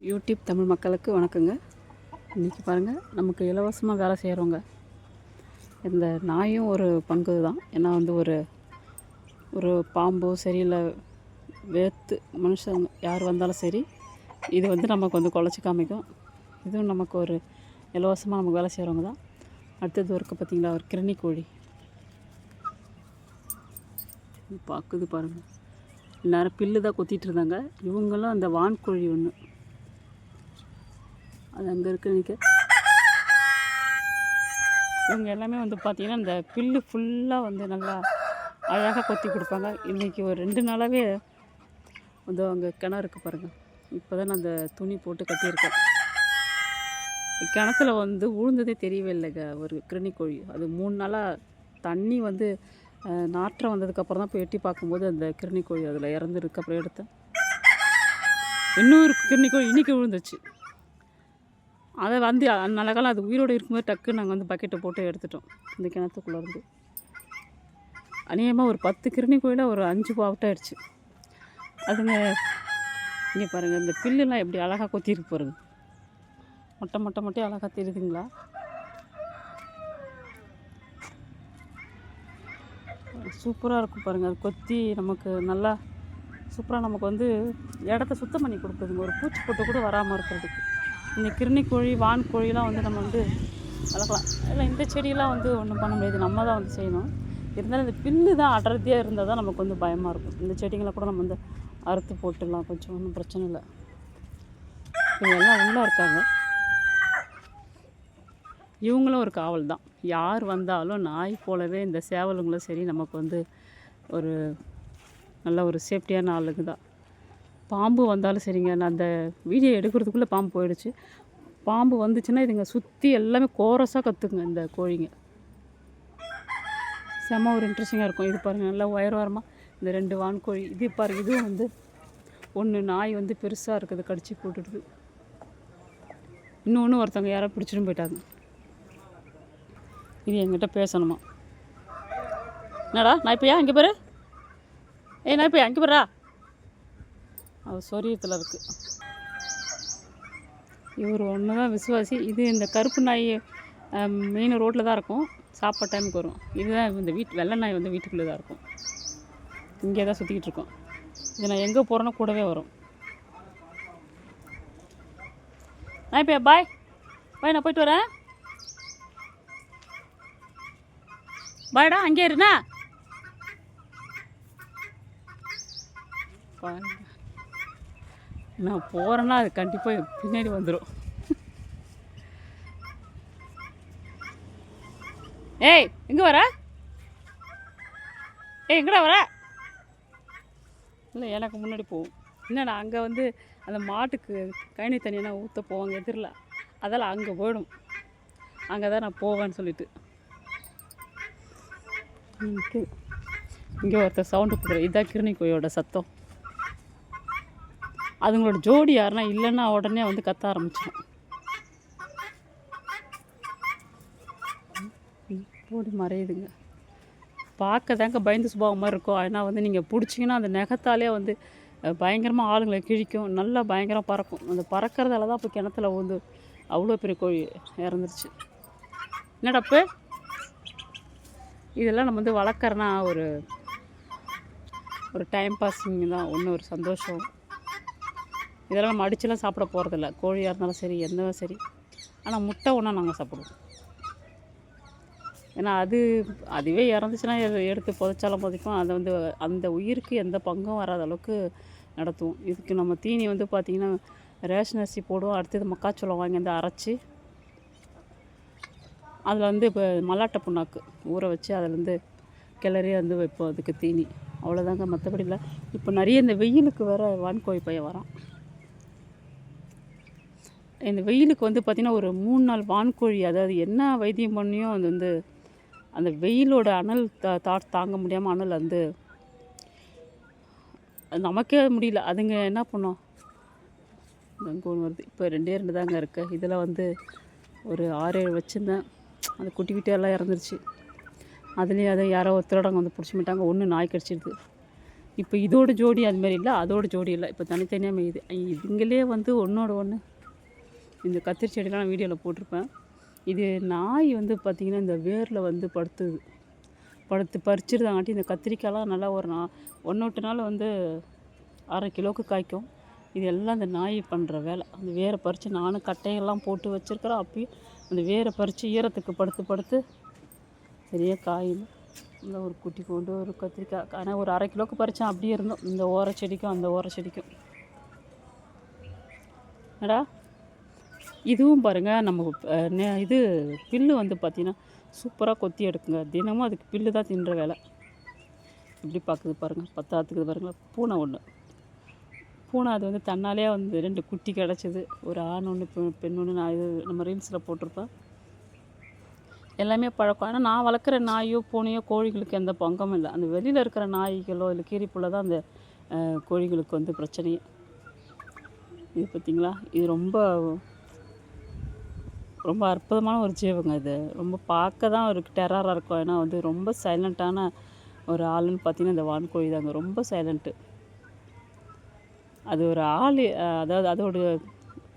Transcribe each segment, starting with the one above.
YouTube Tamil மக்களுக்கு வணக்கங்க. இன்றைக்கி பாருங்கள், நமக்கு இலவசமாக வேலை செய்கிறவங்க இந்த நாயும் ஒரு பங்கு தான். ஏன்னா வந்து ஒரு பாம்போ சரி இல்லை வேத்து மனுஷங்க யார் வந்தாலும் சரி, இது வந்து நமக்கு வந்து குலைச்சி காமிக்கும். இதுவும் நமக்கு ஒரு இலவசமாக நமக்கு வேலை செய்கிறவங்க தான். அடுத்தது இருக்க பார்த்திங்களா, ஒரு கிருணி கோழி பார்க்குது பாருங்கள். எல்லாரும் பில்லு தான் கொத்திட்டு இருந்தாங்க. இவங்களும் அந்த வான்கோழி ஒன்று அது அங்கே இருக்கு நிற்க. இவங்க எல்லாமே வந்து பார்த்திங்கன்னா இந்த பில்லு ஃபுல்லாக வந்து நல்லா அழகாக கொத்தி கொடுப்பாங்க. இன்றைக்கி ஒரு 2 நாளாகவே வந்து அங்கே கிணறுக்கு பாருங்கள். இப்போ தான் நான் அந்த துணி போட்டு கட்டியிருக்கேன். கிணத்துல வந்து உழுந்ததே தெரியவே இல்லைங்க ஒரு கிருணி கோழி. அது 3 நாளாக தண்ணி வந்து நாற்றம் வந்ததுக்கப்புறம் தான் போய் எட்டி பார்க்கும்போது அந்த கிருணி கோழி அதில் இறந்துருக்கு. அப்புறம் எடுத்தேன். இன்னொரு கிருணி கோழி இன்றைக்கி விழுந்துச்சு. அதை வந்து நல்ல காலம் அது உயிரோடு இருக்கும்போது டக்குன்னு நாங்கள் வந்து பக்கெட்டை போட்டு எடுத்துட்டோம் இந்த கிணத்துக்குள்ளேருந்து. அநேகமாக ஒரு 10 கிருணி கோயிலில் ஒரு 5 அவுட் ஆகிடுச்சு. அதுங்க இங்கே பாருங்கள், இந்த பில்லுலாம் எப்படி அழகாக கொத்திருக்கு பாருங்க. மொட்டை அழகாக தெரியுதுங்களா? சூப்பராக இருக்கும் பாருங்கள். அது கொத்தி நமக்கு நல்லா சூப்பராக நமக்கு வந்து இடத்த சுத்தம் பண்ணி கொடுக்குதுங்க. ஒரு பூச்சி போட்டு கூட வராமல் இருக்கிறதுக்கு. இந்த கிருணி கோழி வான்கோழிலாம் வந்து நம்ம வந்து வளர்க்கலாம். இல்லை இந்த செடியெல்லாம் வந்து ஒன்றும் பண்ண முடியாது, நம்ம தான் வந்து செய்யணும். இருந்தாலும் இந்த பில்லு தான் அடர்த்தியாக இருந்தால் தான் நமக்கு வந்து பயமாக இருக்கும். இந்த செடிங்களை கூட நம்ம வந்து அறுத்து போட்டுடலாம், கொஞ்சம் ஒன்றும் பிரச்சனை இல்லை. இவங்கெல்லாம் உள்ளே இருக்காங்க. இவங்களும் ஒரு காவல் தான். யார் வந்தாலும் நாய் போலவே இந்த சேவலுங்களும் சரி நமக்கு வந்து ஒரு நல்ல ஒரு சேஃப்டியான ஆளுங்க தான். பாம்பு வந்தாலும் சரிங்க, நான் அந்த வீடியோ எடுக்கிறதுக்குள்ளே பாம்பு போயிடுச்சு. பாம்பு வந்துச்சுன்னா இதுங்க சுற்றி எல்லாமே கோரஸாக கற்றுக்குங்க இந்த கோழிங்க. செம்ம ஒரு இன்ட்ரெஸ்டிங்காக இருக்கும். இது பாருங்கள், நல்லா உயரமாக இந்த 2 வான்கோழி. இது பாருங்கள், இதுவும் வந்து ஒன்று நாய் வந்து பெருசாக இருக்குது, கடிச்சு போட்டுடுது. இன்னொன்று ஒருத்தவங்க யாரோ பிடிச்சிட்டு போயிட்டாங்க. இது என்கிட்ட பேசணுமா? என்னடா நாய்ப்பையா இங்கே பாரு, நாய்ப்பையா அங்கே பாரா, அது சொரியத்தில் இருக்குது. இவர் ஒன்று தான் விசுவாசி. இது இந்த கருப்பு நாய் மெயின் ரோட்டில் தான் இருக்கும், சாப்பாடு டைமுக்கு வரும். இதுதான் இந்த வெள்ளை நாய் வந்து வீட்டுக்குள்ளே தான் இருக்கும். இங்கே தான் சுற்றிக்கிட்டு இருக்கோம். இது நான் எங்கே போகிறேன்னா கூடவே வரும். நாய்ப்பையா பாய் பாய், நான் போயிட்டு வரேன். பாய்டா, அங்கே இருண்ணா. நான் போகிறேன்னா அது கண்டிப்பாக பின்னாடி வந்துடும். ஏய் எங்கே வர? எங்கடா வர? இல்லை, எனக்கு முன்னாடி போகும். என்னடா அங்கே வந்து அந்த மாட்டுக்கு கழனி தண்ணியெல்லாம் ஊற்ற போவாங்க எதிரில், அதெல்லாம் அங்கே போயிடும். அங்கே தான் நான் போவேன்னு சொல்லிட்டு இங்கே ஒருத்தர் சவுண்டு கொடுக்குற. இதுதான் கிருணி கோழியோட சத்தம். அதுங்களோட ஜோடி யாருன்னா இல்லைன்னா உடனே வந்து கத்த ஆரம்பிச்சிடும். போடி மறையுதுங்க. பார்க்க தாங்க பயந்து சுபாவம் மாதிரி இருக்கும். ஆனால் வந்து நீங்கள் பிடிச்சிங்கன்னா அந்த நெகத்தாலே வந்து பயங்கரமாக ஆளுங்களை கிழிக்கும். நல்லா பயங்கரமாக பறக்கும். அந்த பறக்கிறதால தான் இப்போ கிணத்துல வந்து அவ்வளோ பெரிய கோழி இறந்துருச்சு. என்னடப்பு இதெல்லாம் நம்ம வந்து வளர்க்குறனா ஒரு டைம் பாஸிங் தான், ஒன்று ஒரு சந்தோஷம். இதெல்லாம் நம்ம அடிச்சுலாம் சாப்பிட போகிறதில்ல, கோழியாக இருந்தாலும் சரி எந்த சரி. ஆனால் முட்டை ஒன்றா நாங்கள் சாப்பிடுவோம். ஏன்னா அதுவே இறந்துச்சுன்னா எடுத்து புதைச்சாலும் புதைக்கும். அதை வந்து அந்த உயிருக்கு எந்த பங்கும் வராத அளவுக்கு நடத்துவோம். இதுக்கு நம்ம தீனி வந்து பார்த்திங்கன்னா ரேஷன் அரிசி போடுவோம். அடுத்தது மக்காச்சோளம் வாங்கி வந்து அரைச்சி அதில் வந்து இப்போ மல்லாட்டை புண்ணாக்கு ஊற வச்சு அதிலேருந்து கிளறி வந்து வைப்போம் அதுக்கு தீனி. அவ்வளோதாங்க, மற்றபடி இல்லை. இப்போ நிறைய இந்த வெயிலுக்கு வேறு வான்கோழி பையன் வரான். இந்த வெயிலுக்கு வந்து பார்த்திங்கன்னா ஒரு 3 நாள் வான்கோழி, அதாவது என்ன வைத்தியம் பண்ணியும் அது வந்து அந்த வெயிலோட அனல் தாங்க முடியாமல் அனல் வந்து நமக்கே முடியல. அதுங்க என்ன பண்ணோம், அங்கே ஒன்று வருது. இப்போ 2 தாங்க இருக்குது. இதில் வந்து ஒரு 6-7 வச்சுருந்தேன். அந்த குட்டி எல்லாம் இறந்துருச்சு. அதுலேயும் அதை யாரோ ஒருத்தரோட வந்து பிடிச்சி விட்டாங்க. ஒன்று நாய் கடிச்சிடுது. இப்போ இதோட ஜோடி அதுமாரி இல்லை, அதோட ஜோடி இல்லை, இப்போ தனித்தனியாக மேயுது. இதுங்களே வந்து ஒன்றோட ஒன்று. இந்த கத்திரி செடிலாம் நான் வீடியோவில் போட்டிருப்பேன். இது நாய் வந்து பார்த்திங்கன்னா இந்த வேரில் வந்து படுத்து பறிச்சிருந்தாங்காட்டி இந்த கத்திரிக்காயெலாம் நல்லா ஒரு 1-2 நாள் வந்து 1/2 கிலோவுக்கு காய்க்கும். இது எல்லாம் அந்த நாய் பண்ணுற வேலை. அந்த வேரை பறித்து நானும் கட்டையெல்லாம் போட்டு வச்சுருக்கிறேன். அப்பயும் அந்த வேரை பறித்து ஈரத்துக்கு படுத்து சரியாக காயும். இந்த ஒரு குட்டி கொண்டு ஒரு கத்திரிக்காய், ஆனால் ஒரு 1/2 கிலோவுக்கு பறித்தேன். அப்படியே இருந்தோம் இந்த ஓர செடிக்கும் அந்த ஓர செடிக்கும். ஏடா இதுவும் பாருங்கள், நம்ம இது புல்லு வந்து பார்த்திங்கன்னா சூப்பராக கொத்தி எடுக்குங்க. தினமும் அதுக்கு புல்லு தான் தின்ற வேலை. எப்படி பார்க்குது பாருங்கள், பத்தாத்துக்குது பாருங்களேன். பூனை ஒன்று, பூனை அது வந்து தன்னாலே வந்து 2 குட்டி கிடச்சிது. ஒரு ஆண் ஒன்று பெண் ஒன்று. நான் இது நம்ம ரீல்ஸில் போட்டிருப்பேன். எல்லாமே பழக்கம். ஆனால் நான் வளர்க்குற நாயோ பூனையோ கோழிகளுக்கு எந்த பங்கமும் இல்லை. அந்த வெளியில் இருக்கிற நாய்களோ இல்லை கீரிப்புள்ள தான் அந்த கோழிகளுக்கு வந்து பிரச்சனையே. இது பார்த்திங்களா, இது ரொம்ப ரொம்ப அற்புதமான ஒரு ஜீவங்க. இது ரொம்ப பார்க்க தான் ஒரு டெரராக இருக்கும். ஏன்னா வந்து ரொம்ப சைலண்ட்டான ஒரு ஆளுன்னு பார்த்திங்கன்னா இந்த வான்கோழி தாங்க. ரொம்ப சைலண்ட்டு. அது ஒரு ஆள், அதாவது அதோட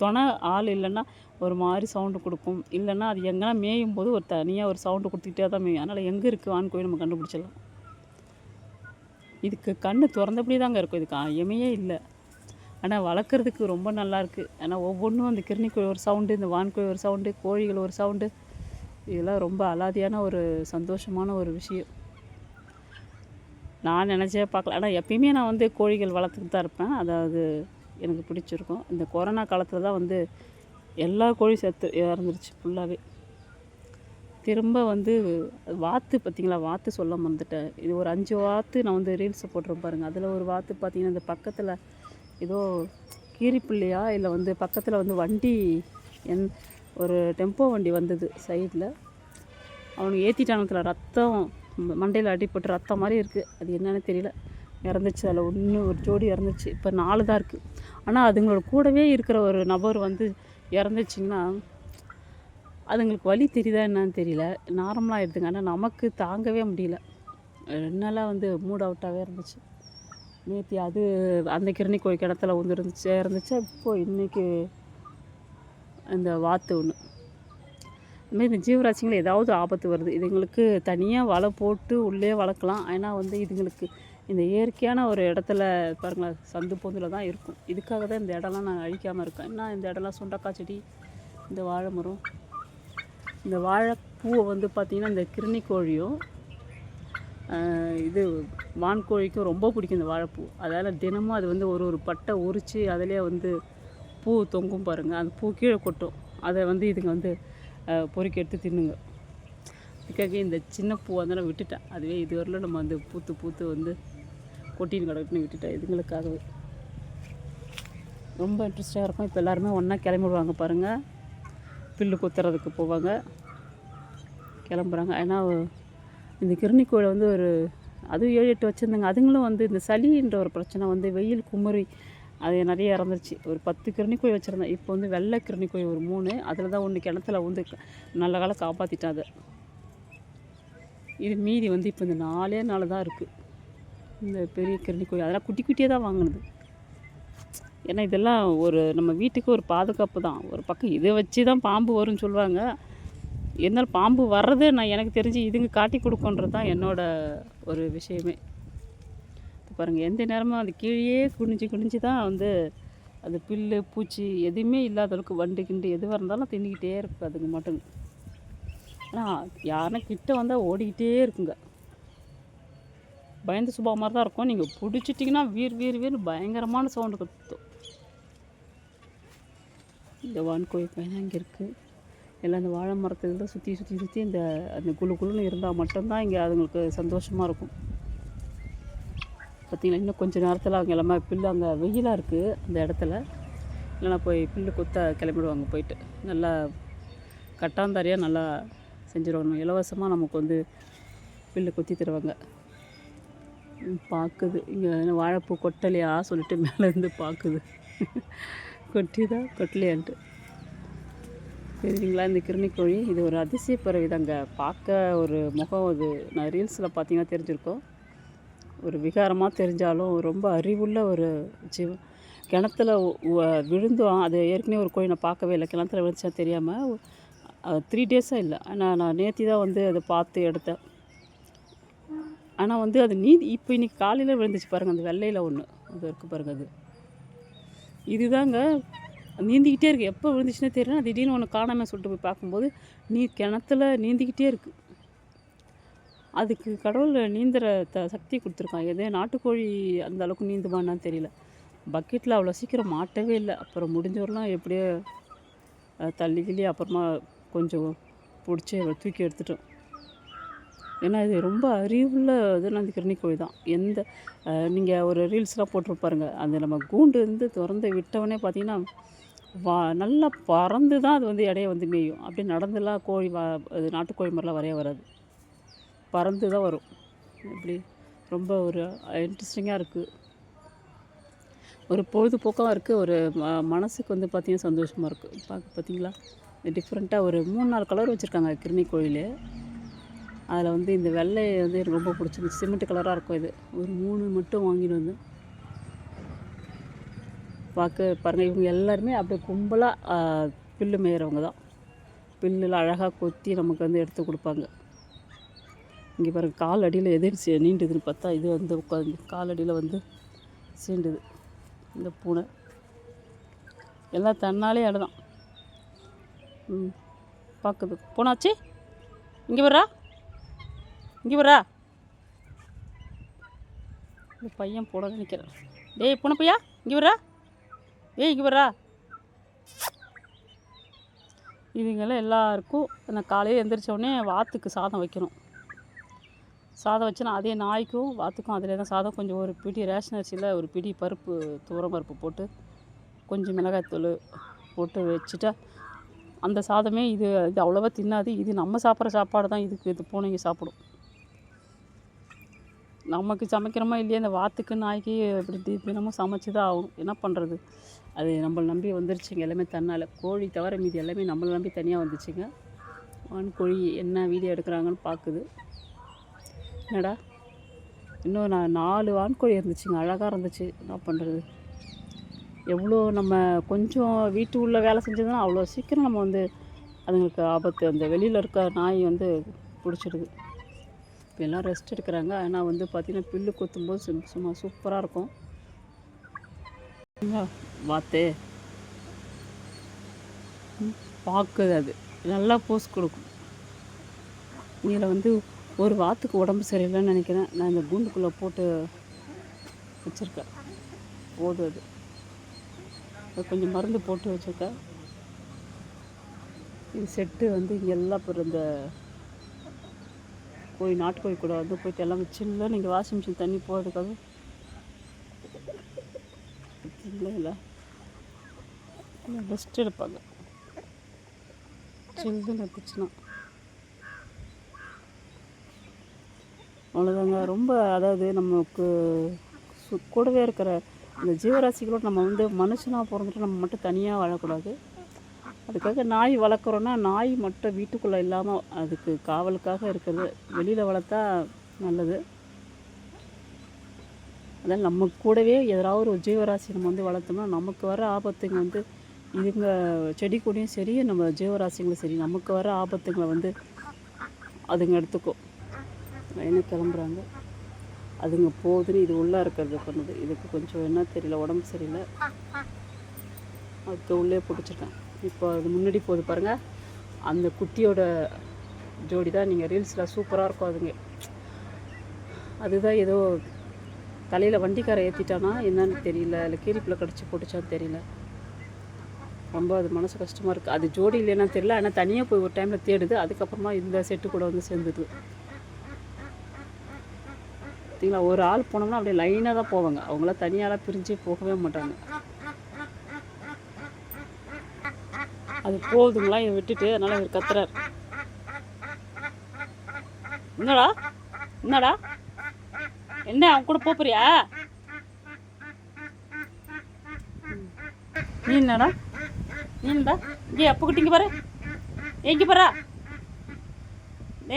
துணை ஆள் இல்லைன்னா ஒரு மாதிரி சவுண்டு கொடுக்கும். இல்லைன்னா அது எங்கன்னா மேயும் போது ஒரு தனியாக ஒரு சவுண்டு கொடுத்துக்கிட்டே தான் மேயும். அதனால் எங்கே இருக்குது வான்கோழி நம்ம கண்டுபிடிச்சிடலாம். இதுக்கு கண் திறந்தபடி தாங்க இருக்கும். இதுக்கு ஐயமையே இல்லை. ஆனால் வளர்க்குறதுக்கு ரொம்ப நல்லாயிருக்கு. ஏன்னா ஒவ்வொன்றும் அந்த கிருணிக்கோழி ஒரு சவுண்டு, இந்த வான்கோழி ஒரு சவுண்டு, கோழிகள் ஒரு சவுண்டு, இதெல்லாம் ரொம்ப அலாதியான ஒரு சந்தோஷமான ஒரு விஷயம். நான் நினச்சே பார்க்கல. ஆனால் எப்பயுமே நான் வந்து கோழிகள் வளர்த்துக்கிட்டு தான் இருப்பேன். அதாவது எனக்கு பிடிச்சிருக்கும். இந்த கொரோனா காலத்தில் தான் வந்து எல்லா கோழி இறந்துருச்சு ஃபுல்லாகவே. திரும்ப வந்து வாத்து பார்த்திங்களா, வாத்து சொல்ல மறந்துட்டேன். இது ஒரு 5 வாத்து நான் வந்து ரீல்ஸை போட்டுருப்பேன் பாருங்கள். அதில் ஒரு வாத்து பார்த்திங்கன்னா இந்த பக்கத்தில் ஏதோ கீரிப்பிள்ளையா இல்லை வந்து பக்கத்தில் வந்து வண்டி ஒரு டெம்போ வண்டி வந்தது சைடில். அவனுக்கு ஏற்றிட்டானத்தில் ரத்தம் மண்டையில் அடிப்பட்டு ரத்தம் மாதிரி இருக்குது. அது என்னன்னு தெரியல, இறந்துச்சு. அதில் ஒரு ஜோடி இறந்துச்சு. இப்போ 4 தான் இருக்குது. ஆனால் அதுங்களோட கூடவே இருக்கிற ஒரு நபர் வந்து இறந்துச்சிங்கன்னா அதுங்களுக்கு வலி தெரியுதா என்னன்னு தெரியல, நார்மலாக ஆகிடுதுங்க. ஆனால் நமக்கு தாங்கவே முடியல. 2 நாளாக வந்து மூட் அவுட்டாகவே இருந்துச்சு. நேற்று அது அந்த கிருணிக்கோழி கிணத்துல இருந்துச்சு. இப்போது இன்றைக்கி இந்த வாத்து ஒன்று. இதுமாதிரி இந்த ஜீவராசிகள் ஏதாவது ஆபத்து வருது. இதுங்களுக்கு தனியாக வலை போட்டு உள்ளே வளர்க்கலாம். ஆனால் வந்து இதுங்களுக்கு இந்த இயற்கையான ஒரு இடத்துல பாருங்களேன், சந்து பொந்தில் தான் இருக்கும். இதுக்காக தான் இந்த இடம்லாம் நான் அழிக்காமல் இருக்கேன். ஏன்னா இந்த இடம்லாம் சுண்டக்காய் செடி, இந்த வாழை மரம், இந்த வாழைப்பூவை வந்து பார்த்திங்கன்னா இந்த கிருணிக்கோழியும் இது வான்கோழிக்கும் ரொம்ப பிடிக்கும் இந்த வாழைப்பூ. அதனால் தினமும் அது வந்து ஒரு பட்டை உரித்து அதிலே வந்து பூ தொங்கும் பாருங்கள். அந்த பூ கீழே கொட்டும். அதை வந்து இதுங்க வந்து பொறுக்கி எடுத்து தின்னுங்க. இதுக்காக இந்த சின்ன பூ வந்து நான் விட்டுட்டேன். அதுவே இதுவரையிலும் நம்ம வந்து பூத்து வந்து கொட்டின்னு கிடக்குன்னு விட்டுட்டேன். இதுங்களுக்காகவே ரொம்ப இன்ட்ரெஸ்டாக இருக்கும். இப்போ எல்லாருமே ஒன்றா கிளம்பிடுவாங்க பாருங்கள். புல்லு குத்துறதுக்கு போவாங்க, கிளம்புறாங்க. ஏன்னா இந்த கிருணிக்கோழி வந்து அதுவும் 7-8 வச்சுருந்தாங்க. அதுங்களும் வந்து இந்த சளின்ற ஒரு பிரச்சனை வந்து வெயில் குமரி அது நிறைய இறந்துருச்சு. ஒரு 10 கிருணிக்கோழி வச்சுருந்தேன். இப்போ வந்து வெள்ளை கிருணிக்கோழி ஒரு 3, அதில் தான் ஒன்று கிணத்துல வந்து நல்ல காலம் காப்பாற்றிட்டேன் அதை. இது மீதி வந்து இப்போ இந்த 4 தான் இருக்குது இந்த பெரிய கிருணிக்கோழி. அதெல்லாம் குட்டி குட்டியாக தான் வாங்கினது. ஏன்னா இதெல்லாம் நம்ம வீட்டுக்கு ஒரு பாதுகாப்பு தான். ஒரு பக்கம் இதை வச்சு தான் பாம்பு வரும்னு சொல்லுவாங்க. இருந்தாலும் பாம்பு வர்றது எனக்கு தெரிஞ்சு இதுங்க காட்டி கொடுக்குன்றது தான் என்னோட ஒரு விஷயமே. பாருங்கள், எந்த நேரமும் அது கீழே குனிஞ்சு தான் வந்து அது புல்லு பூச்சி எதுவுமே இல்லாத அளவுக்கு வண்டு கிண்டு எதுவாக இருந்தாலும் தின்னுக்கிட்டே இருக்கும் அதுங்க மட்டும். ஆனால் யாருன்னா கிட்ட வந்தால் ஓடிக்கிட்டே இருக்குங்க. பயந்து சுபா மாதிரி தான் இருக்கும். நீங்கள் பிடிச்சிட்டிங்கன்னா வீர் பயங்கரமான சவுண்டு கத்தும். இந்த வான்கோழி பையன் இங்கே இருக்குது. எல்லாம் இந்த வாழை மரத்தில் தான் சுற்றி இந்த அந்த குழுன்னு இருந்தால் மட்டும்தான் இங்கே அதுங்களுக்கு சந்தோஷமாக இருக்கும். பார்த்திங்களா, இன்னும் கொஞ்சம் நேரத்தில் அவங்க எல்லாமே புல்லு அங்கே வெயிலாக இருக்குது அந்த இடத்துல. இல்லைனா போய் புல்லு கொத்த கிளம்பிடுவாங்க. போயிட்டு நல்லா கட்டாந்தாரியாக நல்லா செஞ்சுருவாங்க. இலவசமாக நமக்கு வந்து புல்லு கொத்தி தருவாங்க. பார்க்குது இங்கே வாழைப்பூ கொட்டலையா சொல்லிட்டு மேலேருந்து பார்க்குது. கொட்டலையான்ட்டு. தெரியுங்களா, இந்த கிருணிக்கோழி இது ஒரு அதிசய பறவை தாங்க. பார்க்க ஒரு முகம் அது நான் ரீல்ஸில் பார்த்தீங்கன்னா தெரிஞ்சிருக்கோம். ஒரு விகாரமாக தெரிஞ்சாலும் ரொம்ப அறிவுள்ள ஒரு ஜீவன். கிணத்துல விழுந்தோம். அது ஏற்கனவே ஒரு கோழி நான் பார்க்கவே இல்லை, கிணத்துல விழுந்துச்சா தெரியாமல் 3 டேஸாக இல்லை. ஆனால் நான் நேற்று தான் வந்து அதை பார்த்து எடுத்தேன். ஆனால் வந்து அது இப்போ இன்றைக்கி காலையில் விழுந்துச்சு பாருங்கள், அந்த வெள்ளையில் ஒன்று அது இருக்குது பாருங்கள். இதுதாங்க நீந்திக்கிட்டே இருக்குது. எப்போ விழுந்துச்சுன்னே தெரியல. திடீர்னு ஒன்று காணாமல் சொல்லிட்டு போய் பார்க்கும்போது கிணத்துல நீந்திக்கிட்டே இருக்குது. அதுக்கு கடவுள் நீந்துற சக்தி கொடுத்துருக்கான். எதே நாட்டுக்கோழி அந்த அளவுக்கு நீந்துமான்னு தெரியல. பக்கெட்டில் அவ்வளோ சீக்கிரம் மாட்டவே இல்லை. அப்புறம் முடிஞ்சவரெலாம் எப்படியோ தள்ளி அப்புறமா கொஞ்சம் பிடிச்சி தூக்கி எடுத்துட்டோம். ஏன்னா இது ரொம்ப அறிவுள்ள இதுனா அந்த கிருணிக்கோழி தான். நீங்கள் ஒரு ரீல்ஸ்லாம் போட்டிருப்பாருங்க, அந்த நம்ம கூண்டு திறந்து விட்டவொடனே பார்த்திங்கன்னா நல்லா பறந்து தான் அது வந்து இடைய வந்து மேயும். அப்படியே நடந்துலாம் கோழி அது நாட்டுக்கோழி மாதிரிலாம் வராது, பறந்து தான் வரும். இப்படி ரொம்ப ஒரு இன்ட்ரெஸ்டிங்காக இருக்குது, ஒரு பொழுதுபோக்காக இருக்குது, ஒரு மனசுக்கு வந்து பார்த்திங்கன்னா சந்தோஷமாக இருக்குது. பார்த்தீங்களா டிஃப்ரெண்ட்டாக ஒரு 3-4 கலர் வச்சுருக்காங்க கிருணிக்கோழிலே. அதில் வந்து இந்த வெள்ளை வந்து எனக்கு ரொம்ப பிடிச்சிருந்துச்சு. சிமெண்ட் கலராக இருக்கும். இது ஒரு 3 மட்டும் வாங்கிட்டு வந்து பாருங்கள். இவங்க எல்லாருமே அப்படியே கும்பலாக புல்லு மேயிறவங்க தான். புல்லில் அழகாக கொத்தி நமக்கு வந்து எடுத்து கொடுப்பாங்க. இங்கே பாருங்கள், கால் அடியில் எது நீண்டுதுன்னு பார்த்தா இது வந்து உட்காந்து கால் அடியில் வந்து சீண்டுது இந்த பூனை. எல்லாம் தன்னாலே அடைதான். பார்க்குது. பூனாச்சு இங்கே வரா, இங்கே வரா. இந்த பையன் போட நினைக்கிறேன். டேய் பூனை பையா, இங்கே வரா. இங்கே வரா. இதுங்கெல்லாம் எல்லாருக்கும் நான் காலையில் எழுந்திரிச்சோடனே வாத்துக்கு சாதம் வைக்கணும். சாதம் வச்சுனா அதே நாய்க்கும் வாத்துக்கும் அதிலே தான் சாதம். கொஞ்சம் ஒரு பிடி ரேஷன் அரிசியில் ஒரு பிடி பருப்பு, துவரம் பருப்பு போட்டு கொஞ்சம் மிளகாய்த்தூள் போட்டு வச்சுட்டா அந்த சாதமே இது அவ்வளோவா தின்னாது. இது நம்ம சாப்பிட்ற சாப்பாடு தான் இது பூனைங்க சாப்பிடும். நமக்கு சமைக்கிறோமா இல்லையா, இந்த வாத்துக்கு நாய்க்கு இப்படி தினமும் சமைச்சு தான் ஆகணும். என்ன பண்ணுறது, அது நம்மளை நம்பி வந்துருச்சுங்க எல்லாமே தன்னால். கோழி தவிர மீதி எல்லாமே நம்மளை நம்பி தனியாக வந்துச்சுங்க. வான்கோழி என்ன வீடியோ எடுக்கிறாங்கன்னு பார்க்குது. என்னடா இன்னும் 4 வான்கோழி இருந்துச்சுங்க, அழகாக இருந்துச்சு. என்ன பண்ணுறது, எவ்வளோ நம்ம கொஞ்சம் வீட்டு உள்ள வேலை செஞ்சதுன்னா அவ்வளோ சீக்கிரம் நம்ம வந்து அதுங்களுக்கு ஆபத்து. அந்த வெளியில் இருக்க நாய் வந்து பிடிச்சிடுது. இப்போ எல்லாம் ரெஸ்ட் எடுக்கிறாங்க. ஆனால் வந்து பார்த்திங்கன்னா புல்லு கொத்தும்போது சும்மா சூப்பராக இருக்கும். வாத்து பார்க்குது, அது நல்லா போஸ் கொடுக்கும். இதில் வந்து ஒரு வாத்துக்கு உடம்பு சரியில்லைன்னு நினைக்கிறேன். நான் இந்த கூண்டுக்குள்ளே போட்டு வச்சுருக்கேன். போதும், அது கொஞ்சம் மருந்து போட்டு வச்சுருக்கேன். இது செட்டு வந்து இங்கே எல்லாம் இப்போ இந்த நாட்டுக்கோழி கூட வந்து போய்ட்டு எல்லாமே சில்லுன்னு இங்கே வாஷிங் மிஷின் தண்ணி போகிறதுக்காக இல்லை ரெஸ்ட் எடுப்பாங்க. சில்லுன்னு இருந்துச்சுன்னா அவ்வளோதாங்க. ரொம்ப அதாவது நமக்கு கூடவே இருக்கிற இந்த ஜீவராசிகளோடு நம்ம வந்து மனுஷனாக பிறந்துட்டு நம்ம மட்டும் தனியாக வாழக்கூடாது. அதுக்காக நாய் வளர்க்குறோன்னா நாய் மட்டும் வீட்டுக்குள்ளே இல்லாமல் அதுக்கு காவலுக்காக இருக்கிறது. வெளியில் வளர்த்தா நல்லது. அதான் நம்ம கூடவே ஏதாவது ஒரு ஜீவராசி நம்ம வந்து வளர்த்தோம்னா நமக்கு வர ஆபத்துங்க வந்து இதுங்க செடி கொடியும் சரி, நம்ம ஜீவராசிங்களும் சரி, நமக்கு வர ஆபத்துங்களை வந்து அதுங்க எடுத்துக்கும். என்ன கிளம்புறாங்க அதுங்க போகுதுன்னு இது உள்ளே இருக்கிறது பண்ணுது. இதுக்கு கொஞ்சம் என்ன தெரியல, உடம்பு சரியில்லை, அதுக்கு உள்ளே பிடிச்சிருக்கேன். இப்போ அது முன்னாடி போகுது பாருங்கள், அந்த குட்டியோட ஜோடி தான். நீங்கள் ரீல்ஸில் சூப்பராக இருக்கும் அதுங்க. அதுதான் ஏதோ தலையில் வண்டிக்காரை ஏற்றிட்டானா என்னன்னு தெரியல, இல்லை கீரிப்பில் கடிச்சு போட்டுச்சான்னு தெரியல. ரொம்ப அது மனசு கஷ்டமாக இருக்குது. அது ஜோடி இல்லைன்னா தெரியல, ஆனால் தனியாக போய் ஒரு டைமில் தேடுது. அதுக்கப்புறமா இந்த செட்டு கூட வந்து சேர்ந்துது. பார்த்தீங்களா, ஒரு ஆள் போனோம்னா அப்படியே லைனாக தான் போவாங்க. அவங்களாம் தனியாலாம் பிரிஞ்சு போகவே மாட்டாங்க. அது போகுதுங்களா இதை விட்டுட்டு, அதனால் இவர் கத்துறார். என்னடா என்ன அவன் கூட போறியா? நீ என்னடா இங்கே அப்போ இங்கே பாரு, எங்கே பாரா,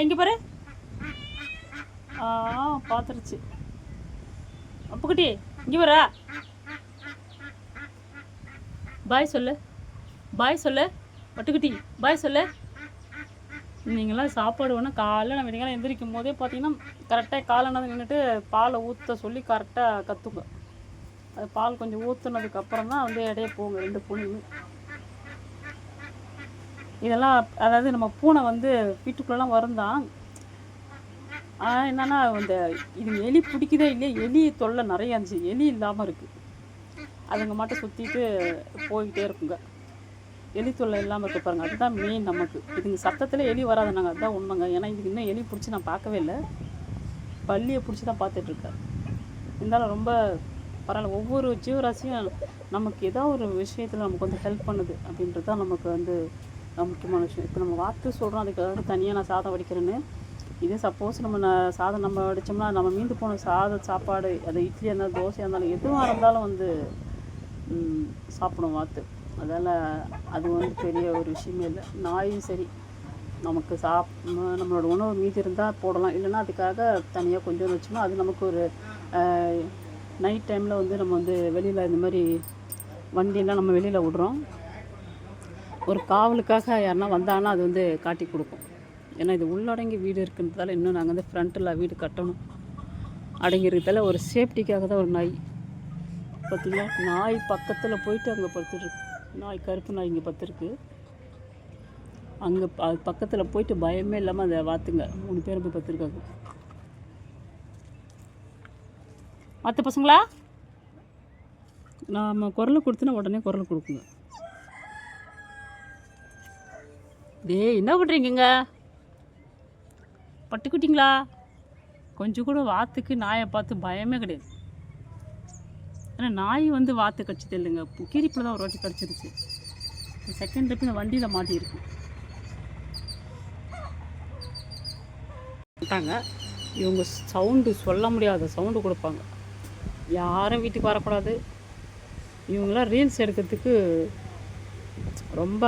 எங்கே பாரு. பார்த்துருச்சு. அப்புக்குட்டி இங்கே வரா, பாய் சொல்லு, பாய் சொல்லு, பட்டுக்குட்டி பாய் சொல்லு. நீங்களாம் சாப்பாடு வேணால் காலைல நான் விடியகாலம் எந்திரிக்கும் போதே பார்த்தீங்கன்னா கரெக்டாக காலெண்ணாந்து நின்றுட்டு பாலை ஊற்ற சொல்லி கரெக்டாக கற்றுங்க. அது பால் கொஞ்சம் ஊற்றுனதுக்கப்புறம் தான் வந்து இடையே போங்க 2 பூனையுமே. இதெல்லாம் அதாவது நம்ம பூனை வந்து வீட்டுக்குள்ளெல்லாம் வருந்தான். ஆனால் என்னென்னா இந்த இது எலி பிடிக்குதே இல்லையா, எலி தொல்லை நிறையா இருந்துச்சு. எலி இல்லாமல் இருக்குது, அதுங்க மட்டும் சுற்றிட்டு போய்கிட்டே இருக்குங்க. எலி தொல்லை இல்லாமல் இருக்க பாருங்கள், அதுதான் மெயின் நமக்கு. இதுங்க சத்தத்தில் எலி வராது, நாங்கள் அதுதான் உண்மைங்க. ஏன்னா இதுக்கு இன்னும் எலி பிடிச்சி நான் பார்க்கவே இல்லை, பள்ளியை பிடிச்சி தான் பார்த்துட்ருக்கேன். இருந்தாலும் ரொம்ப பரவாயில்ல. ஒவ்வொரு ஜீவராசியும் நமக்கு ஏதோ ஒரு விஷயத்தில் நமக்கு வந்து ஹெல்ப் பண்ணுது அப்படின்றது தான் நமக்கு வந்து முக்கியமான விஷயம். இப்போ நம்ம வார்த்தை சொல்கிறோம், அதுக்காக தனியாக நான் சாதம் வடிக்கிறேன்னு. இதே சப்போஸ் நம்ம சாதம் நம்ம வடித்தோம்னா நம்ம மீந்து போன சாப்பாடு, அது இட்லியாக இருந்தாலும் தோசையாக இருந்தாலும் எதுவாக இருந்தாலும் வந்து சாப்பிடும் வாத்து. அதால் அது வந்து பெரிய ஒரு விஷயமே இல்லை. நாயும் சரி, நமக்கு நம்மளோட உணவு மீதி இருந்தால் போடலாம், இல்லைன்னா அதுக்காக தனியாக கொஞ்சம் வச்சோம்னா அது நமக்கு ஒரு நைட் டைமில் வந்து நம்ம வந்து வெளியில் இந்த மாதிரி வண்டியெல்லாம் நம்ம வெளியில் விடுறோம். ஒரு காவலுக்காக யாருன்னா வந்தாங்கன்னா அது வந்து காட்டி கொடுக்கும். ஏன்னா இது உள்ளடங்கி வீடு இருக்குன்றதால இன்னும் நாங்கள் வந்து ஃப்ரண்ட்டில் வீடு கட்டணும். அடங்கியிருக்கிறதால ஒரு சேஃப்டிக்காக தான் ஒரு நாய். பார்த்திங்களா, நாய் பக்கத்தில் போயிட்டு அங்கே படுத்துருக்கு. நாய் கருப்பு நாய் இங்கே பத்துருக்கு. அங்கே பக்கத்தில் போயிட்டு பயமே இல்லாமல் அதை வாத்துங்க 3 பேர் போய் பத்துருக்காங்க. மற்ற பசங்களா நம்ம குரல் கொடுத்தோன்னா உடனே குரல் கொடுக்குங்க. என்ன பண்ணுறீங்க பட்டுக்குட்டிங்களா? கொஞ்சம் கூட வாத்துக்கு நாயை பார்த்து பயமே கிடையாது. ஆனால் நாய் வந்து வாத்து கடிச்சது இல்லைங்க, கீரிப்பில் தான் ஒரு வாட்டி கடிச்சிருச்சு. செகண்ட் ட்ரிப் இந்த வண்டியில் மாட்டியிருக்கு. இவங்க சவுண்டு சொல்ல முடியாத சவுண்டு கொடுப்பாங்க. யாரும் வீட்டுக்கு வரக்கூடாது. இவங்களாம் ரீல்ஸ் எடுக்கிறதுக்கு ரொம்ப,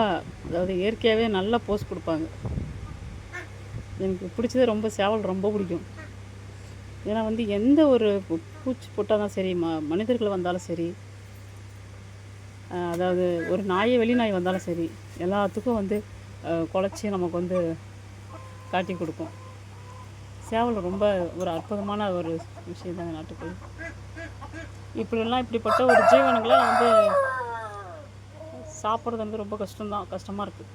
அதாவது இயற்கையாகவே நல்லா போஸ்ட் கொடுப்பாங்க. எனக்கு பிடிச்சது ரொம்ப சேவல் ரொம்ப பிடிக்கும். ஏன்னா வந்து எந்த ஒரு பூச்சி போட்டால் தான் சரி, மனிதர்கள் வந்தாலும் சரி, அதாவது ஒரு நாயை வெளி நாய் வந்தாலும் சரி, எல்லாத்துக்கும் வந்து குலைச்சி நமக்கு வந்து காட்டி கொடுக்கும். சேவல் ரொம்ப ஒரு அற்புதமான ஒரு விஷயம் தாங்க நாட்டுக்குள்ள. இப்படிப்பட்ட ஒரு ஜீவனங்களாம் வந்து சாப்பிட்றது வந்து ரொம்ப கஷ்டமாக இருக்குது.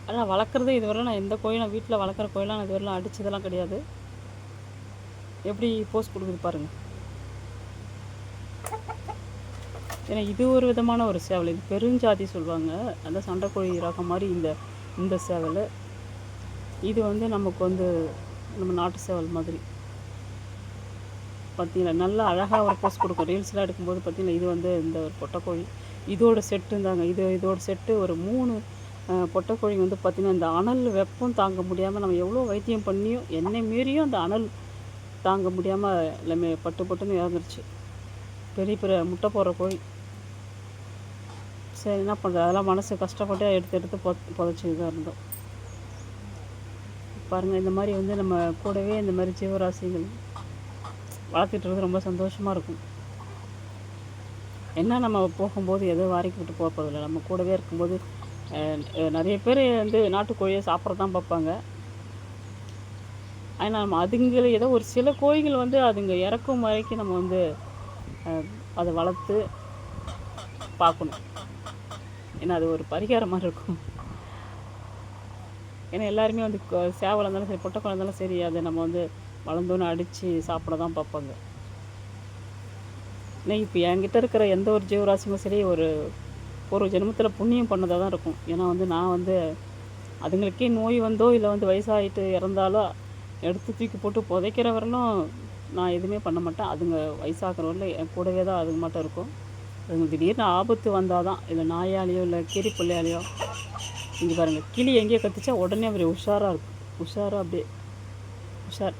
ஆனால் வளர்க்குறது இதுவரை நான் எந்த கோயிலும் வீட்டில் வளர்க்குற கோயிலாம் நான் இதுவரைலாம் அடித்ததெல்லாம் கிடையாது. எப்படி போஸ்ட் கொடுக்குது பாருங்கள். ஏன்னா இது ஒரு விதமான ஒரு சேவல், இது பெருஞ்சாதி சொல்லுவாங்க. அந்த சண்டைக்கோழி ரகம் மாதிரி இந்த சேவல். இது வந்து நமக்கு வந்து நம்ம நாட்டு சேவல் மாதிரி. பார்த்தீங்களா, நல்லா அழகாக ஒரு போஸ்ட் கொடுக்கும். ரீல்ஸ்லாம் எடுக்கும்போது பார்த்தீங்கன்னா இது வந்து இந்த ஒரு பொட்டைக்கோழி இதோட செட்டு இருந்தாங்க. இதோட செட்டு ஒரு 3 பொட்டைக்கோழி வந்து பார்த்திங்கன்னா இந்த அனல் வெப்பம் தாங்க முடியாமல் நம்ம எவ்வளோ வைத்தியம் பண்ணியும் என்னை மீறியும் அந்த அனல் தாங்க முடியாமல் எல்லாமே பட்டுன்னு இறந்துருச்சு. பெரிய முட்டை போடுற கோழி. சரி, என்ன பண்ணுறது, அதெல்லாம் மனசு கஷ்டப்பட்டு எடுத்து புதைச்சி தான் இருந்தோம். பாருங்கள், இந்த மாதிரி வந்து நம்ம கூடவே இந்த மாதிரி ஜீவராசிகள் வளர்த்துட்டு ரொம்ப சந்தோஷமாக இருக்கும். என்ன நம்ம போகும்போது எதுவும் வாரிக்கு விட்டு போக போகிறதில்ல, நம்ம கூடவே இருக்கும்போது. நிறைய பேர் வந்து நாட்டுக்கோழியை சாப்பிட்றது தான் பார்ப்பாங்க. ஆனால் நம்ம அதுங்களை ஏதோ ஒரு சில கோழிகள் வந்து அதுங்க இறக்கும் வரைக்கும் நம்ம வந்து அதை வளர்த்து பார்க்கணும். ஏன்னா அது ஒரு பரிகாரம் மாதிரி இருக்கும். ஏன்னா எல்லாருமே வந்து சேவல் இருந்தாலும் சரி, பொட்டைக்கோழி இருந்தாலும் சரி, அதை நம்ம வந்து வளர்ந்தோன்னு அடித்து சாப்பிட தான் பார்ப்பாங்க. ஏன்னா இப்போ என்கிட்ட இருக்கிற எந்த ஒரு ஜீவராசியும் சரி ஒரு ஜென்மத்தில் புண்ணியம் பண்ணதாக தான் இருக்கும். ஏன்னா வந்து நான் வந்து அதுங்களுக்கே நோய் வந்தோ இல்லை வந்து வயசாகிட்டு இறந்தாலோ எடுத்து தூக்கி போட்டு புதைக்கிற வரலும் நான் எதுவுமே பண்ண மாட்டேன். அதுங்க வயசாகிறவரில் என் கூடவே தான் அதுங்க மட்டும் இருக்கும். அதுங்க திடீர்னு ஆபத்து வந்தால் தான், இல்லை நாயாலேயோ இல்லை கீரி பிள்ளையாலேயோ. இங்கே பாருங்கள், கிளி எங்கேயோ கற்றுச்சா உடனே அப்படி உஷாராக இருக்கும். அப்படியே உஷார்.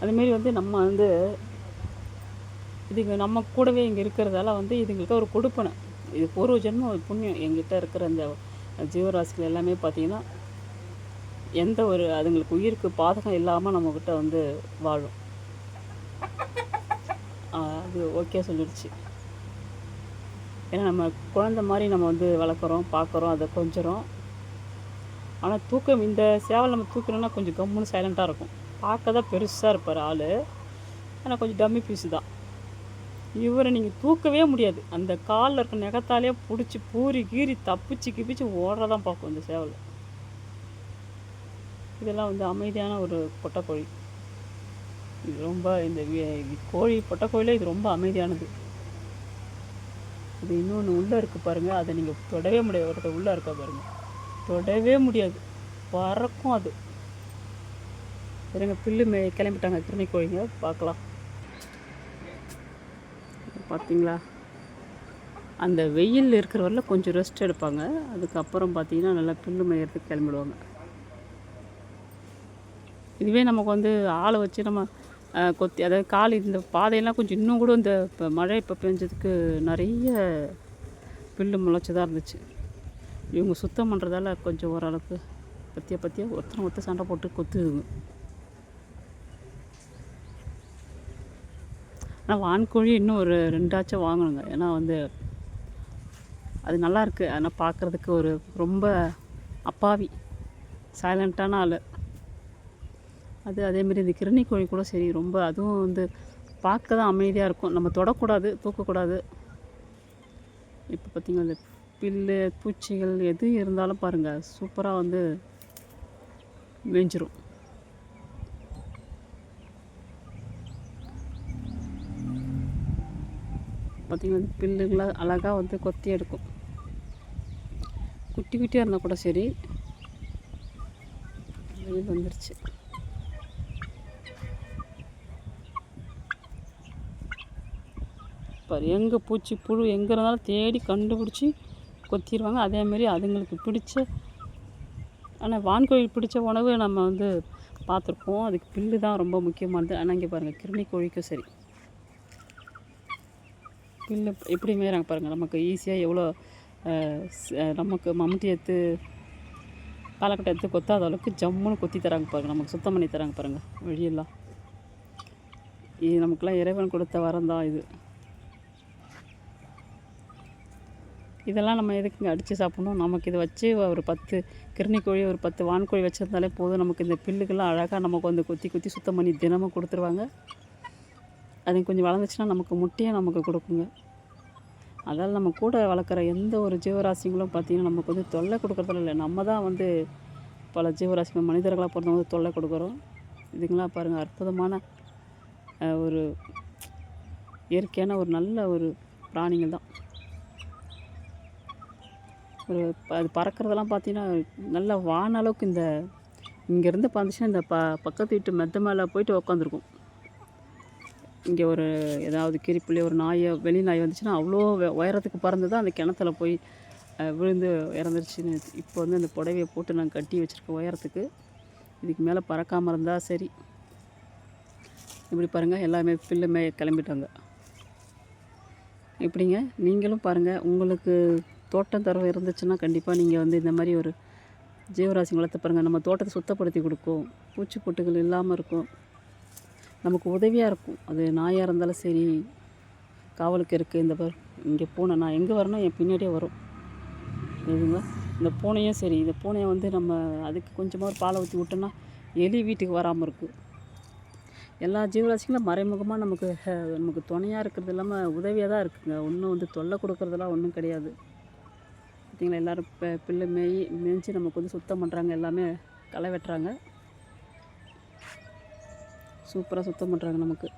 அதுமாரி வந்து நம்ம வந்து இதுங்க நம்ம கூடவே இங்கே இருக்கிறதால வந்து இதுங்களுக்கு ஒரு கொடுப்பனை. இது பூர்வ ஜென்மம் ஒரு புண்ணியம். எங்கிட்ட இருக்கிற இந்த ஜீவராசிகள் எல்லாமே பார்த்திங்கன்னா எந்த ஒரு அதுங்களுக்கு உயிருக்கு பாதகம் இல்லாமல் நம்மக்கிட்ட வந்து வாழும். அது ஓகே சொல்லிடுச்சு. ஏன்னா நம்ம குழந்த மாதிரி நம்ம வந்து வளர்க்குறோம், பார்க்குறோம், அதை கொஞ்சுறோம். ஆனால் தூக்கம் இந்த சேவல் நம்ம தூக்கணுன்னா கொஞ்சம் கம்முன்னு சைலண்ட்டாக இருக்கும். பார்க்க தான் பெருசாக இருப்பார் ஆள், ஆனால் கொஞ்சம் டம்மி பீஸு தான். இவரை நீங்கள் தூக்கவே முடியாது. அந்த காலில் இருக்க நெகத்தாலே பிடிச்சி பூரி கீறி தப்பிச்சு கிப்பிச்சு ஓடுறதான் பார்க்கும் இந்த சேவல். இதெல்லாம் வந்து அமைதியான ஒரு பொட்டைக்கோழி. இது ரொம்ப இந்த கோழி பொட்டைக்கோழியில் இது ரொம்ப அமைதியானது. இது இன்னொன்று உள்ளே இருக்குது பாருங்கள், அதை நீங்கள் தொடவே முடியாது. ஒருத்தர் உள்ளே இருக்கா பாருங்கள், தொடவே முடியாது, பறக்கும் அது. சரிங்க, பில்லு கிளம்பிட்டாங்க கிருணி கோழிங்க. பார்க்கலாம். பார்த்தீங்களா, அந்த வெயில் இருக்கிற வரல கொஞ்சம் ரெஸ்ட் எடுப்பாங்க. அதுக்கப்புறம் பார்த்தீங்கன்னா நல்லா புல்லு மேயறதுக்கு கிளம்பிடுவாங்க. இதுவே நமக்கு வந்து ஆளை வச்சு நம்ம கொத்தி, அதாவது கால் இந்த பாதையெல்லாம் கொஞ்சம் இன்னும் கூட இந்த இப்போ மழை இப்போ பெஞ்சதுக்கு நிறைய புல்லு முளைச்சதாக இருந்துச்சு. இவங்க சுத்தம் பண்ணுறதால கொஞ்சம் ஓரளவுக்கு பற்றியாக ஒருத்தர் சண்டை போட்டு கொத்துதுங்க. ஆனால் வான்கோழி இன்னும் ஒரு 2 வாங்கணுங்க. ஏன்னா வந்து அது நல்லாயிருக்கு. ஆனால் பார்க்குறதுக்கு ஒரு ரொம்ப அப்பாவி சைலண்ட்டான ஆள் அது. அதேமாரி இந்த கிருணி கோழி கூட சரி, ரொம்ப அதுவும் வந்து பார்க்க தான் அமைதியாக இருக்கும். நம்ம தொடக்கூடாது, தூக்கக்கூடாது. இப்போ பார்த்திங்கன்னா இந்த பில்லு பூச்சிகள் எது இருந்தாலும் பாருங்கள் சூப்பராக வந்து மேய்ஞ்சிரும். பார்த்திங்கன்னா பில்லுங்களாம் அழகாக வந்து கொத்தி எடுக்கும். குட்டி குட்டியாக இருந்தால் கூட சரி. வெளியில் வந்துருச்சு. பாரு, எங்கே பூச்சி புழு எங்கே இருந்தாலும் தேடி கண்டுபிடிச்சி கொத்திடுவாங்க. அதேமாரி அதுங்களுக்கு பிடிச்ச, ஆனால் வான்கோழி பிடிச்ச உணவு நம்ம வந்து பார்த்துருப்போம். அதுக்கு பில்லு தான் ரொம்ப முக்கியமானது. ஆனால் இங்கே பாருங்கள், கிருணி கோழிக்கும் சரி பில்லு எப்படி மேய்றாங்க பாருங்கள். நமக்கு ஈஸியாக எவ்வளோ நமக்கு மம்முட்டி எடுத்து காலக்கட்டை எடுத்து கொத்தாத அளவுக்கு ஜம்முன்னு கொத்தி தராங்க பாருங்கள். நமக்கு சுத்தம் பண்ணி தராங்க பாருங்கள் வழியெல்லாம். இது நமக்குலாம் இறைவன் கொடுத்த வரம் தான் இது. இதெல்லாம் நம்ம எதுக்குங்க அடித்து சாப்பிட்ணும்? நமக்கு இதை வச்சு ஒரு 10 கிருணி கோழி, ஒரு 10 வான்கோழி வச்சுருந்தாலே போதும். நமக்கு இந்த பில்லுக்கெல்லாம் அழகாக நமக்கு வந்து கொத்தி சுத்தம் பண்ணி தினமும் கொடுத்துருவாங்க. அது கொஞ்சம் வளர்ந்துச்சுன்னா நமக்கு முட்டையை நமக்கு கொடுக்குங்க. அதால் நம்ம கூட வளர்க்குற எந்த ஒரு ஜீவராசிகளும் பார்த்திங்கன்னா நமக்கு வந்து தொல்லை கொடுக்குறதில்ல. இல்லை, நம்ம தான் வந்து பல ஜீவராசிகள் மனிதர்களாக பிறந்தவங்க தொல்லை கொடுக்குறோம். இதுங்களாம் பாருங்கள், அற்புதமான ஒரு இயற்கையான ஒரு நல்ல ஒரு பிராணிகள் தான். ஒரு அது பறக்கிறதெல்லாம் பார்த்திங்கன்னா நல்லா வான அளவுக்கு இந்த இங்கேருந்து பார்த்துச்சுன்னா இந்த பக்கத்து வீட்டு மெத்த மேலே போயிட்டு உக்காந்துருக்கும். இங்கே ஒரு ஏதாவது கிரிப்புள்ளே ஒரு நாயை வெளி நாய் வந்துச்சுன்னா அவ்வளோ உயரத்துக்கு பறந்து தான் அந்த கிணத்துல போய் விழுந்து இறந்துருச்சுன்னு. இப்போ வந்து அந்த புடவையை போட்டு நான் கட்டி வச்சுருக்கேன் உயரத்துக்கு. இதுக்கு மேலே பறக்காமல் இருந்தால் சரி. இப்படி பாருங்கள், எல்லாமே பில்லுமே கிளம்பிட்டாங்க. இப்படிங்க நீங்களும் பாருங்கள், உங்களுக்கு தோட்டம் தரவு இருந்துச்சுன்னா கண்டிப்பாக நீங்கள் வந்து இந்த மாதிரி ஒரு ஜீவராசி வளர்த்து பாருங்கள். நம்ம தோட்டத்தை சுத்தப்படுத்தி கொடுக்கும், பூச்சி பொட்டுகள் இல்லாமல் இருக்கும், நமக்கு உதவியாக இருக்கும். அது நாயாக இருந்தாலும் சரி, காவலுக்கு இருக்குது. இந்த இங்கே பூனை நான் எங்கே வரணும் என் பின்னாடியே வரும். இதுங்க இந்த பூனையும் சரி, இந்த பூனையை வந்து நம்ம அதுக்கு கொஞ்சமாக ஒரு பாலை ஊற்றி விட்டோன்னா எலி வீட்டுக்கு வராமல் இருக்குது. எல்லா ஜீவராசிகளும் மறைமுகமாக நமக்கு துணையாக இருக்கிறது இல்லாமல் உதவியாக தான் இருக்குங்க. ஒன்றும் வந்து தொல்லை கொடுக்குறதெல்லாம் ஒன்றும் கிடையாது. பார்த்திங்களா, எல்லோரும் பில்லு மேய்ஞ்சி நமக்கு வந்து சுத்தம் பண்ணுறாங்க, எல்லாமே களை வெட்டுறாங்க, சூப்பராக சுத்தம் பண்ணுறாங்க நமக்கு.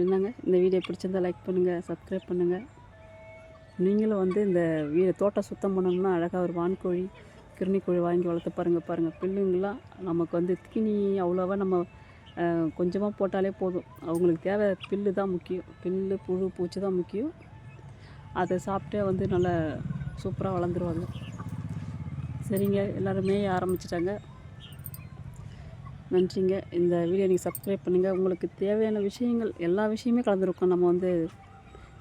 என்னங்க, இந்த வீடியோ பிடிச்சிருந்தால் லைக் பண்ணுங்கள், சப்ஸ்கிரைப் பண்ணுங்கள். நீங்களும் வந்து இந்த தோட்டம் சுத்தம் பண்ணணும்னா அழகாக ஒரு வான்கோழி, கிருணி கோழி வாங்கி வளர்த்து பாருங்கள். பில்லுங்களாம் நமக்கு வந்து தீனி அவ்வளோவா நம்ம கொஞ்சமாக போட்டாலே போதும். அவங்களுக்கு தேவை பில்லு தான் முக்கியம். பில்லு புழு பூச்சி தான் முக்கியம். அதை சாப்பிட்டே வந்து நல்லா சூப்பராக வளர்ந்துருவாங்க. சரிங்க, எல்லோரும் மேய ஆரம்பிச்சிட்டாங்க. நன்றிங்க. இந்த வீடியோ நீங்கள் சப்ஸ்கிரைப் பண்ணுங்கள். உங்களுக்கு தேவையான விஷயங்கள் எல்லா விஷயமே கலந்துருக்கோம். நம்ம வந்து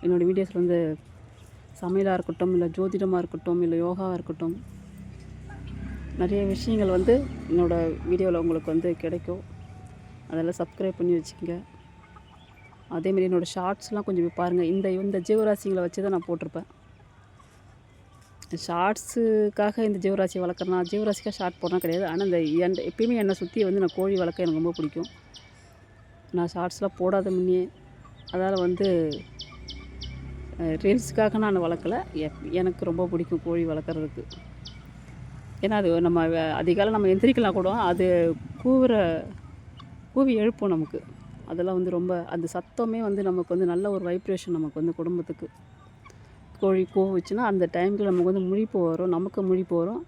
என்னோடய வீடியோஸில் வந்து சமையலாக இருக்கட்டும், இல்லை ஜோதிடமாக இருக்கட்டும், இல்லை யோகாவாக இருக்கட்டும், நிறைய விஷயங்கள் வந்து என்னோடய வீடியோவில் உங்களுக்கு வந்து கிடைக்கும். அதெல்லாம் சப்ஸ்கிரைப் பண்ணி வச்சுக்கோங்க. அதேமாரி என்னோடய ஷார்ட்ஸ்லாம் கொஞ்சம் போய் பாருங்கள். இந்த ஜீவராசிங்களை வச்சு தான் நான் போட்டிருப்பேன். ஷார்ட்ஸுக்காக இந்த ஜீவராசி வளர்க்குறேன். நான் ஜீவராசிக்காக ஷார்ட் போடுறேன் கிடையாது. ஆனால் இந்த எப்பயுமே என்னை சுற்றி வந்து நான் கோழி வளர்க்க எனக்கு ரொம்ப பிடிக்கும். நான் ஷார்ட்ஸ்லாம் போடாத முன்னே அதால் வந்து ரீல்ஸுக்காக நான் வளர்க்கலை. எனக்கு ரொம்ப பிடிக்கும் கோழி வளர்க்குறதுக்கு. ஏன்னா அது நம்ம அதிகாலை நம்ம எந்திரிக்கலாம் கூட, அது கூவி எழுப்பும் நமக்கு. அதெல்லாம் வந்து ரொம்ப அந்த சத்தமே வந்து நமக்கு வந்து நல்ல ஒரு வைப்ரேஷன் நமக்கு வந்து குடும்பத்துக்கு. கோழி கூவுச்சுன்னா அந்த டைமில் நமக்கு வந்து முழிப்பு வரும், நமக்கு முழிப்பு வரும்.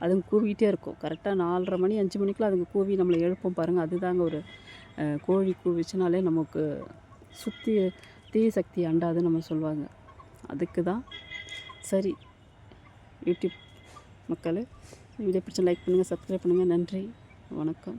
அதுங்க கூவிக்கிட்டே இருக்கும். கரெக்டாக 4:30 மணி 5 மணிக்கெலாம் அதுங்க கூவி நம்மளை எழுப்பும் பாருங்கள். அதுதாங்க ஒரு கோழி கூவிச்சுனாலே நமக்கு சுற்றி தீய சக்தி அண்டாதுன்னு நம்ம சொல்லுவாங்க. அதுக்கு தான். சரி யூடியூப் மக்களே, வீடியோ பிடிச்சா லைக் பண்ணுங்கள், சப்ஸ்கிரைப் பண்ணுங்கள். நன்றி, வணக்கம்.